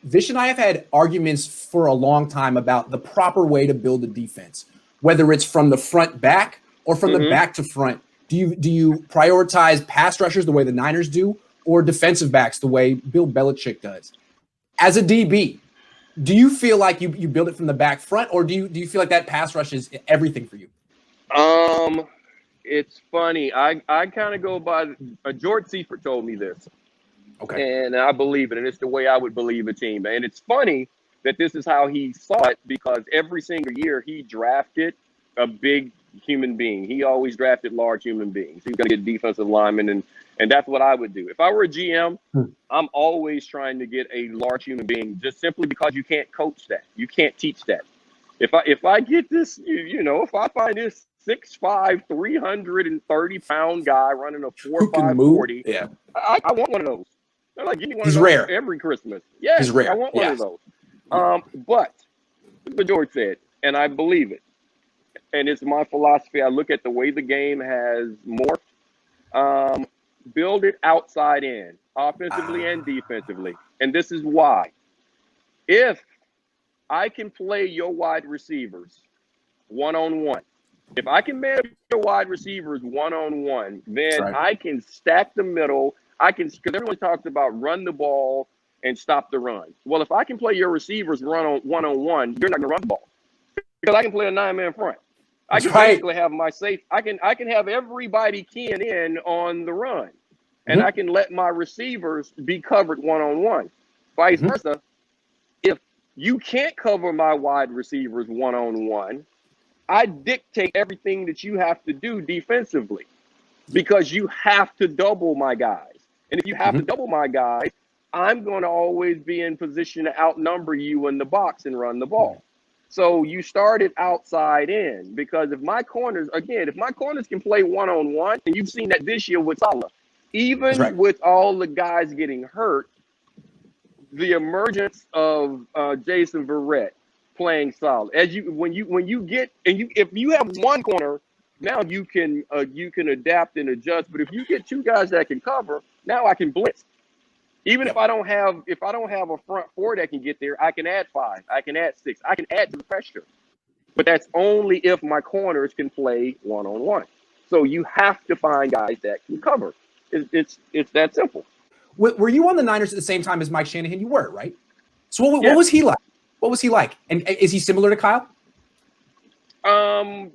Vish and I have had arguments for a long time about the proper way to build a defense, whether it's from the front back or from the back to front. Do you prioritize pass rushers the way the Niners do, or defensive backs the way Bill Belichick does? As a DB, do you feel like you build it from the back front, or do you feel like that pass rush is everything for you? It's funny. I kind of go by George Seifert told me this. Okay. And I believe it, and it's the way I would believe a team. And it's funny that this is how he saw it, because every single year he drafted a big human being. He always drafted large human beings. He's going to get defensive linemen, and that's what I would do. If I were a GM, I'm always trying to get a large human being, just simply because you can't coach that. You can't teach that. If I get this, if I find this 6'5", 330-pound guy running a 4.5 40, yeah, I want one of those. They're like, give me one He's of those rare. every Christmas. Yes, He's rare. I want one of those. But what George said, and I believe it, and it's my philosophy. I look at the way the game has morphed. Build it outside in, offensively and defensively. And this is why. If I can play your wide receivers one-on-one, if I can manage your wide receivers one-on-one, then I can stack the middle. Because everyone talks about run the ball and stop the run. Well, if I can play your receivers one-on-one, you're not going to run the ball, because I can play a 9-man front. I can basically have my safe. I can have everybody keying in on the run, and I can let my receivers be covered one-on-one. Vice versa, if you can't cover my wide receivers one-on-one, I dictate everything that you have to do defensively, because you have to double my guys. And if you have to double my guys, I'm going to always be in position to outnumber you in the box and run the ball. So you started outside in, because if my corners can play one-on-one, and you've seen that this year with Salah, even with all the guys getting hurt, the emergence of Jason Verrett playing solid. If you have one corner, now you can adapt and adjust. But if you get two guys that can cover, now I can blitz. Even if I don't have a front four that can get there, I can add 5, I can add 6, I can add to the pressure. But that's only if my corners can play one-on-one. So you have to find guys that can cover. It's that simple. Were you on the Niners at the same time as Mike Shanahan? You were, right? So what was he like? What was he like? And is he similar to Kyle? No.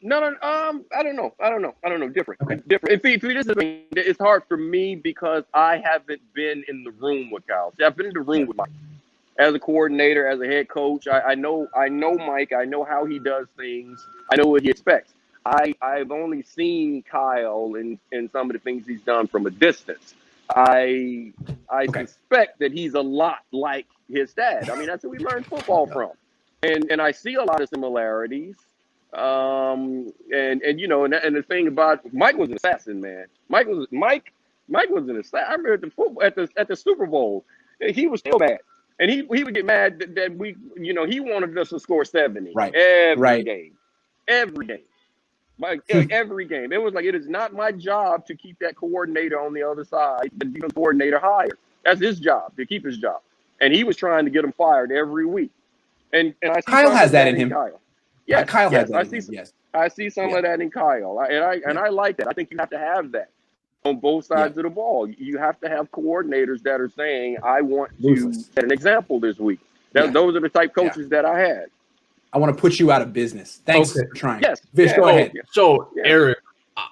I don't know. Different. Okay. Different. It's hard for me because I haven't been in the room with Kyle. See, I've been in the room with Mike as a coordinator, as a head coach. I know Mike. I know how he does things. I know what he expects. I've only seen Kyle in some of the things he's done from a distance. I suspect that he's a lot like his dad. I mean, that's who we learned football from, and I see a lot of similarities. And the thing about Mike was an assassin, man. Mike was an assassin. I remember at the Super Bowl, he was still mad, and he would get mad that we, he wanted us to score 70 every game. Like every game. It was like, it is not my job to keep that coordinator on the other side, the defense coordinator higher. That's his job, to keep his job. And he was trying to get him fired every week. And I see Kyle has that in him. Kyle. Yes, Kyle has that in him. Yes. I see some of that in Kyle. I like that. I think you have to have that on both sides of the ball. You have to have coordinators that are saying, I want to set an example this week. Those are the type coaches that I had. I want to put you out of business. Thanks for trying. Yes. Vish, go ahead. So, Eric,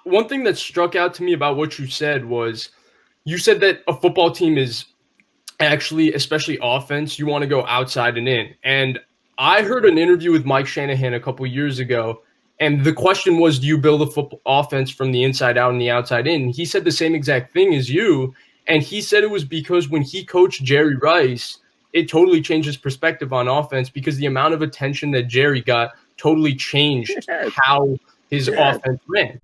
one thing that struck out to me about what you said was, you said that a football team is actually, especially offense, you want to go outside and in. And I heard an interview with Mike Shanahan a couple years ago, and the question was, do you build a football offense from the inside out and the outside in? He said the same exact thing as you, and he said it was because when he coached Jerry Rice, it totally changed his perspective on offense, because the amount of attention that Jerry got totally changed how his offense ran.